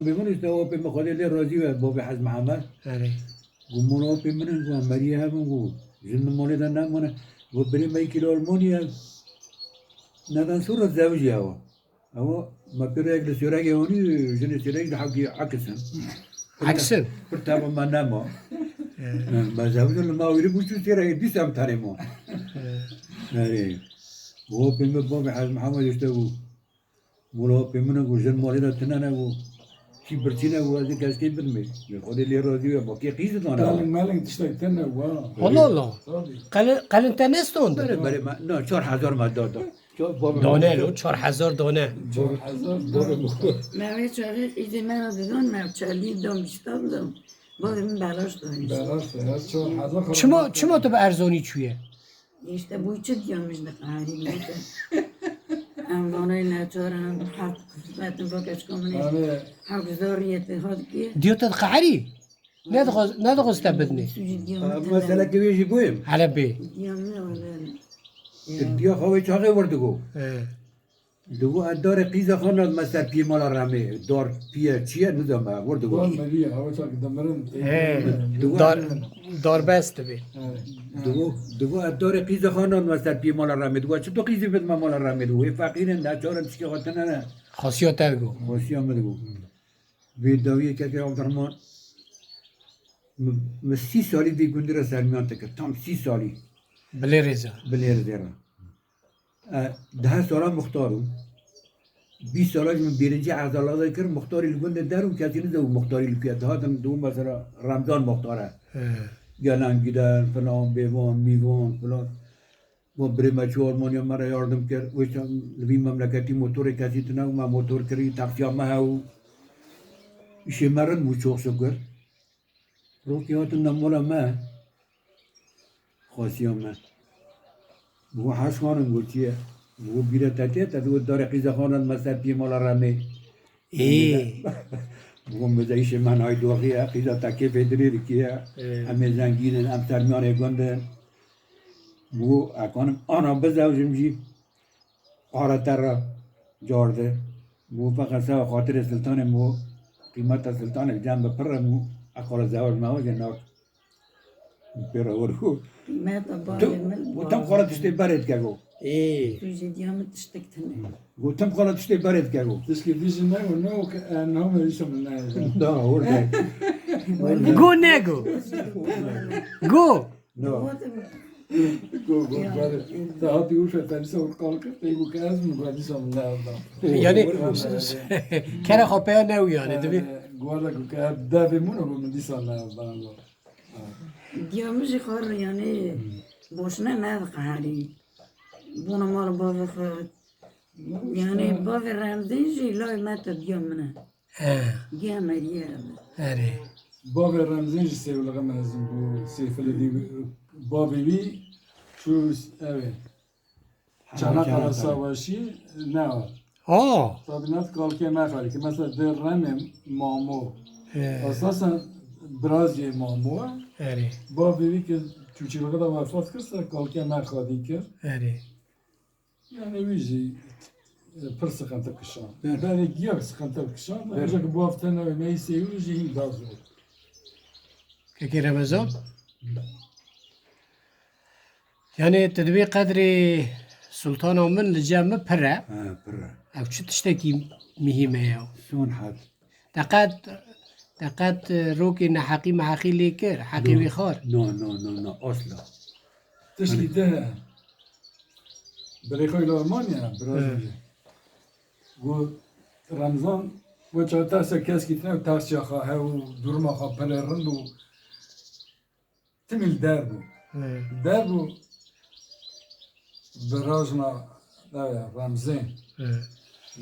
بمن استوى بمخالي اللي راضي بابي حزم محمد آره قمنا بمن مريها من قو جن مولي ده نامنا وبري ما يكيلو المونيا ندان صورة زوجي هو ما بيريك لسيراك هوني جن سيراك ده حقي عكسن عكسن برتابا ما نامو ما زوجي لما يريد بوشو سيراك دي سام تاريمو أري هو بمن بابي حزم محمد يستوى مولا بمن قو جن مولي ده تنانا قو شي برتينا هو هذيك كاسكين بالمي يقول لي راضي باقي قيزة مالك انا مالك تشتاق تنا والله الله قال انت نستون بله ده بله ما نه 4000 ما داد شو بابا دانه لو 4000 دانه من چاقی ایده من دادن من چالی دام بیشتر دام باید من بلاش دانیست بلاش هست چون حاضر چما تو به ارزانی چویه işte bu içi diyormuş da kari bildi. Amvanay naçaran hak kısmetin fakat komune hak zariyeti had ki ديوتا قعري ندغز تبدني sucu diyorum مسألة كيف يجيبوهم على بي diyorum ne öyle. تديا خوي شاقي وردقو اه. دقو الدار قيزة خانة مثلا بي مال رامي دار بي چيه نزام وردقو وان مليا هوا شاك دمرن دار بست بي دقو الدار قيزة خانة مثلا بي مال رامي دقو شو قيزة بد ما مال رامي دقو فقير ناچارن تشكي خاطنا نه خاصية ترگو خوشی آمد گو ویداوی که عبدالرحمن من 30 سالی دی گندی را سرمیان تکر تام 30 سالی بلي رزا بلیر دیرا 10 سالا مختارم 20 سالاش من بیرنجی عزالاده کرد مختاری لگنده درم کسی نزدو مختاری لکیت هاتم دو مثلا رمضان مختاره گلن گیدن فلان بیوان میوان فلان و برمچو آلمانیا مرا یاردم کرد وشم لوی مملکتی موتور کسی تنو ما موتور کردی تاکسیا مهاو işe marın bu çok şükür. Rokiyatın mola ma. Khasiyam ma. Bu haşmanın gülçiye. Bu bir tete tadı dare qiza khanan masapi mola rame. ايه Bu mezayişe man ay doğuya qiza takip edilir ki ame zenginin am termiyane gönder. Bu akanım ana bezavjimji. Aratara jarde. Bu fakat sa khatir sultanım bu قيمة السلطان الجنب برمو أقول الزواج ما هو جناك بيرورو ما طبعا وتم قرأت تشتي برد كاغو ايه sucu diyorum tıştıktın. وتم قرأت تشتي برد كاغو تسكي ديش نو انهم يسمى الناس لا ورده جو نيجو جو لا تهاتي وشا تنسى والقلق تيجو كاز من قاعد يسمى الناس يعني كان خبيه نو يعني دبي قوالك وكاد دافي منو من دي سنة Diyormuş kar yani boşuna ne kari. Bunu mal bavı yani bavı ramzinci lay mata diyorum ne. اه Gemeriye. اري بابي رمزين جسي ولا غمازن بو سيف اللي دي بابي بي شو اوي çanakkale savaşı ne var? اه Tabii nasıl kalkıyor ne var ki mesela der remem mamu. اه Asasen biraz ye mamu. اري Baba dedi ki Türkçe'ye kadar vefat kırsa kalkıyor ne kadar ki. اري Yani bizi pır sıkıntı kışan. Ben giyak sıkıntı kışan. Ancak bu hafta ne seviyoruz iyi daha zor. كي رمضان يعني تدبي قدري سلطان من الجامع برا ها برا او شو تشتكي مهمة ياو شون حد تقات روكي إن حقي حقي ليكر حقي بخار نو اصلا Teşkide بريخوي Almanya biraz. Bu Ramazan bu çarşamba keskitine taşya ha o durma ha pelerin bu timil der bu. Der bu برازنا رمزين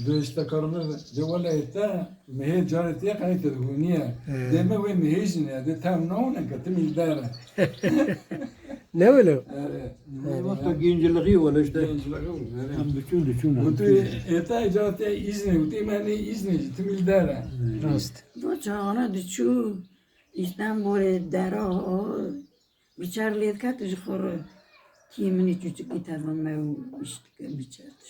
دو اشتكرنا دي ولا يتا مهي جارت يا قايت الغنية دائما وين مهيجنا دي تام نونا كتمي دارا نولو وقت جينجلغي ولا ايش ده هم بتشون وتو يتا جارت يا إذني وتي ماني إذني تمي دارا راست Bu çağına düşü İstanbul dara biçarlıyet katı jxoru kimini küçük kitabım mev işte biçardı.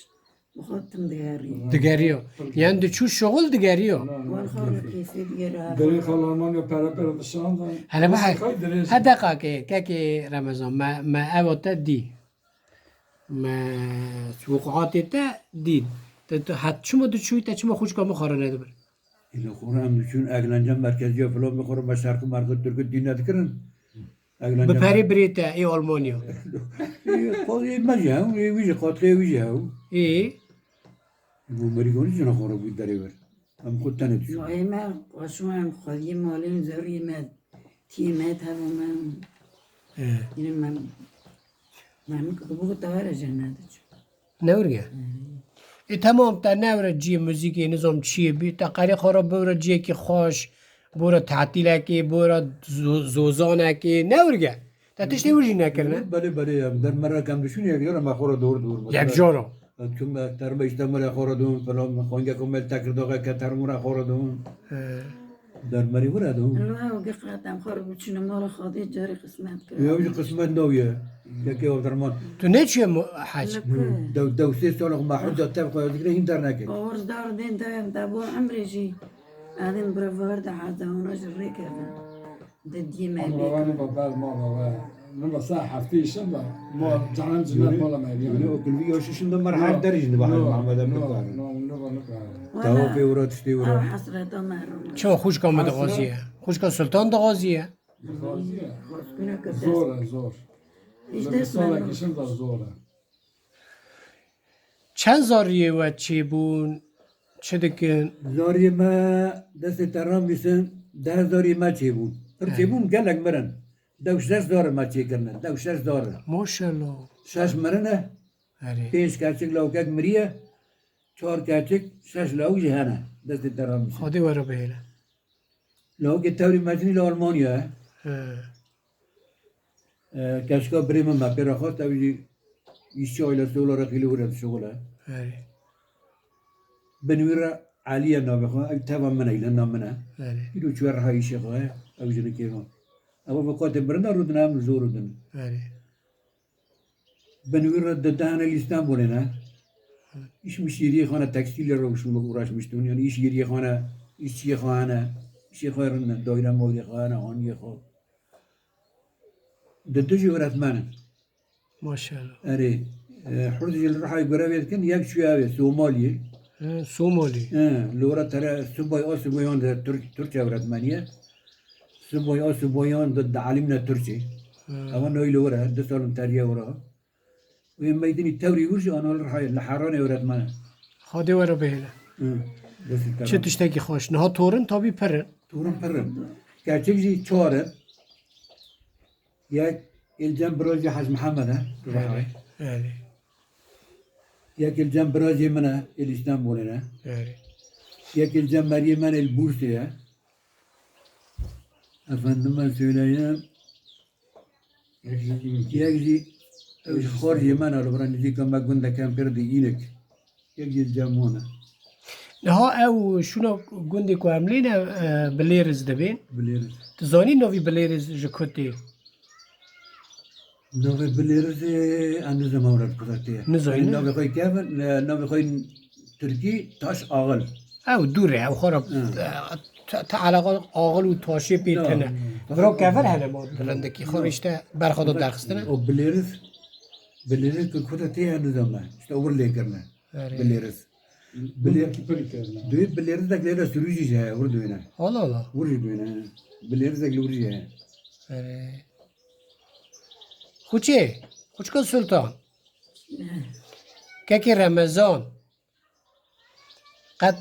بخاطم دیاری دگریو یعنی دو چو شغل دگریو وان خار کیفی دیگه دری خالمان یا پرا دشان دا هلا بحر خیلی دریز هدقا که رمضان ما اوتا دی ما وقعات تا دید حد شما دو چوی تا شما خوش کام خاره ندبر اینا خورم چون اگلنجا مرکزی و فلان میخورم با شرق و مرکز ترک دین ندکرن اگلنجا بپری بریتا ای آلمانیا خود مجه هم ویژه خاطره ویژه هم ای بومریگونی جنا خورا بود داره بر هم خود تنه تو نوعی ما قشوان خواهی مالین زوری ما تیمت هم من یعنی من که بگو تاوره جنده چو نورگه ای تمام تا نوره جی موزیک نظام چیه بی تا قری خورا بورا جی که خوش بورا تعطیله که بورا زوزانه که نورگه تا تشتی وجی نکرنه بله بله در مرا کم بشون یک جور ما خورا دور یک جارا چون ترم اشتم مرا خورا دون فلان خونگه کمل تکر داغه که ترم مرا خورا دون در مری ورا دون الوه و قطعم خور بچونه مال خواهی جاری قسمت کرد یا ویژه قسمت نویه که او درمان تو نه چیه حج دو سه سال ما حد تب خواهد دیگه این در نکرد آورز دار دین دایم دابو عمری جی آدم برای حدا اونا جری کردن ددی ما اما بیک وانی با بعد ما با نما ساعة حفتيشن با ما جهنم جنات مالا ما یعنی يبيان اوکل وی آشیشون دو مرحله درجه نه بحال محمد ابن کار تاو که ورا تشتی او ورا حسرت محروم چه خوش کام دغازیه خوش کام سلطان دغازیه خورس کنه که دست زورة زور هیچ لما دست صالة من كيشن دا زورة چند زاریه و چی بون چه دکن زاری ما دست ترام بیسن 10,000 ما چه بود پر چه بود گلک مرن دو 6 ما چه کرنه دو 6 ماشاءالله 6 مرنه آره 5 کچک لوکک مریه 4 کچک 6 لو جهانه دست ترام بیسن خودی ورا بهله لوک توری مجنی لآلمانیا کشکا بریم ما پر خواست اوی $2 کیلو ورد شغله آره بنویره عالیه نابه خواه اگه تبا من ایلن نامنه آره ایرو چوار هایی شخواه او جنه که ما اما وقت برنده رودن هم زور رودن آره بنویره ددهن لیستان بونه نه ایش مشیری خانه تکستیل رو شما اوراش مشتون یعنی ایش گیری خانه ایش چیه خانه ایشی خواه رنه دایره مولی خانه آنیه خواه ددوشی ورد منه ماشاءالله اره حرد جل رحای گروید کن یک شویه اوه سومالیه سومالی لورا ترى سبوي او سبويان ده تركيا ورتمانية سبوي او سبويان ضد عالمنا التركي اما نوي لورا دسالم تاريا ورا وين ميدني التوري ورجي انا لحراني ورتمانة خودی ورا بهله چه تشتکی خوش نه تورن تابی پرن تورم برم كاتب جي تشارة ياك الجنب راجي حاج محمد آره آره ياك الجنب راجي منا الاسطنبول آره ياك الجنب مريم من البورصة افندم من söyleyeyim يجي خارجي من على بران يجي كما قلنا كان بردي إينك يجي الجامونة نه او شنو گوندی کو عملینه بلیرز دبین بليرز تزانی نوی بلیرز جکوتی نوفي بليرز أنا زمان ورد كذاتيه نزاينه؟ نوفي خوي كيفن نوفي خوي تركي تاش أغل او دوره او خراب تا علاقه آقل و تاشی پیتنه برو کفر هنه ما بلندکی خورشته برخواد درخستنه أو بليرز كذاتيه أنا زمان إيش أول ليه كرنا آره. بليرز بليركي بريكرنا دوي بليرز دك ليرز سروجي جاي وردو هنا حالا حالا ورجي هنا بليرز دك لورجي جاي آره خوچه خوچکا سلطان که رمضان قد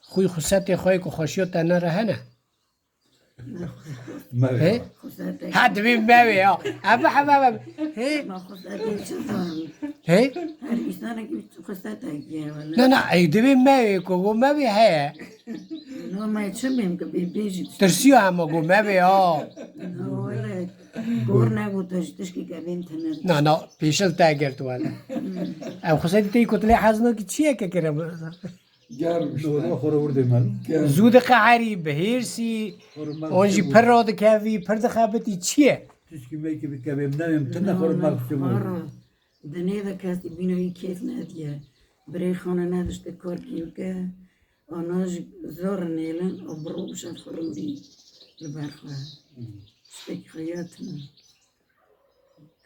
خوی خصت خوی که خوشیو تنه رهنه ما هه؟ خصوصا حد بیم بوی ها ابا حبابا هه؟ ما خصوصا چه فهم هه؟ هر ایستانه که خصوصا تاکیه ولی نه نه ای دبیم بوی که گو بوی هه نه ما چه بیم که بیجی ترسیو همه گو بوی ها نه ولی گور نبود تشکی که بین تنه نه نه پیشل تاگر تو والا او خصتی تی کتله حزنو که چیه که رمضان گرم نورا خورا ورده مال زود قعری بهیرسی اونجی پر را دکوی پر دخابتی چیه تشكي ميكي بكابي منام تنا خور ما بسمو مرة دنيا ذا كاستي بينو كيف نادية برای خانه نداشته کار کیو که آناش زار نیلن و بروشت خروری لبرخواه شتک خیاتنا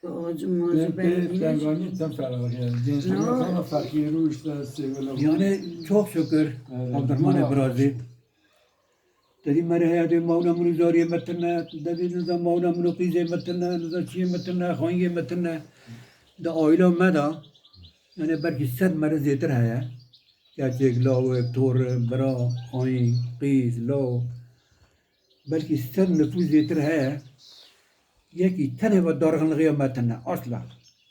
که آجم مازو تنگانی بردینش تم فرق کرد جنسیت خانه فقیر روش سیگل Yani çok şükür Abdurrahman Brazi. Dedi merhe de mavna bunu zariye metne, dedi nza mavna bunu qize metne, nza çiye metne, hangi metne. Da aile meda. Yani belki sen mere zetir haya. Gerçek lav, tor, bra, hangi, qiz, lav. Belki sen nüfuz zetir haya. Yeki tane ve dargınlığı metne asla.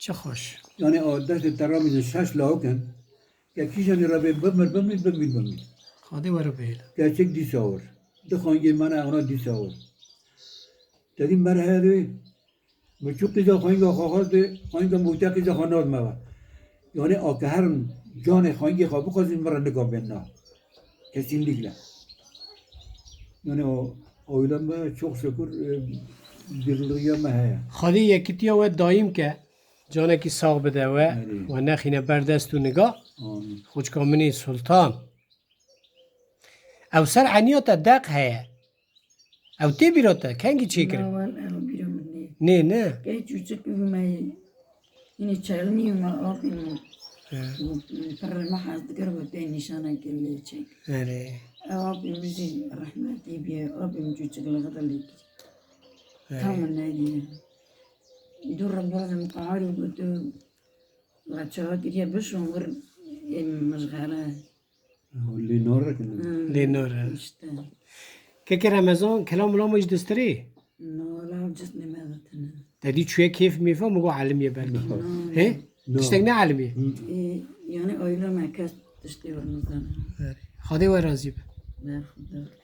چه خوش Yani o dest teramiz şaş laoken. Ya kişinin rabbi bimir. خادی ورو بیل Gerçek disavur. De hangi bana ona disavur. Dedim merhaba. Müçük kızı hangi kağıdı, hangi muhtaç kızı hanad mı var? Yani o her canı hangi kabuk kızın var ne kabinna. Kesinlikle. Yani o oylama çok şükür birliğe mehaya. خادی یکیتیا و دایم که جانه کی ساق بده و نخینه بردست و نگاه Amin. خوش کامنی سلطان او سر عنیاتا دق هیا او تی بیراتا کنگی چی کرد اول ارو بیرم نی نه نه که چوچک بیمای اینی چلنی ما آبینو پر ما حد کرد و تی نشانه کلی چک آره آبی میزی رحمتی بیه آبی چوچک لغت لیکی تمام نگیه دور بعض مقاعد بتو غتشات كده بشون مشغلة Li norak ne? لینور işte که که رمضان کلام لا مش دستری no لا جسني ماذا تنا دادی چوی کیف میفهم مگو علمیه بلکی هه؟ تشتگ نه علمیه يعني أيلا ما كاس تشتي ورمزانا خادی و راضی به لا خدا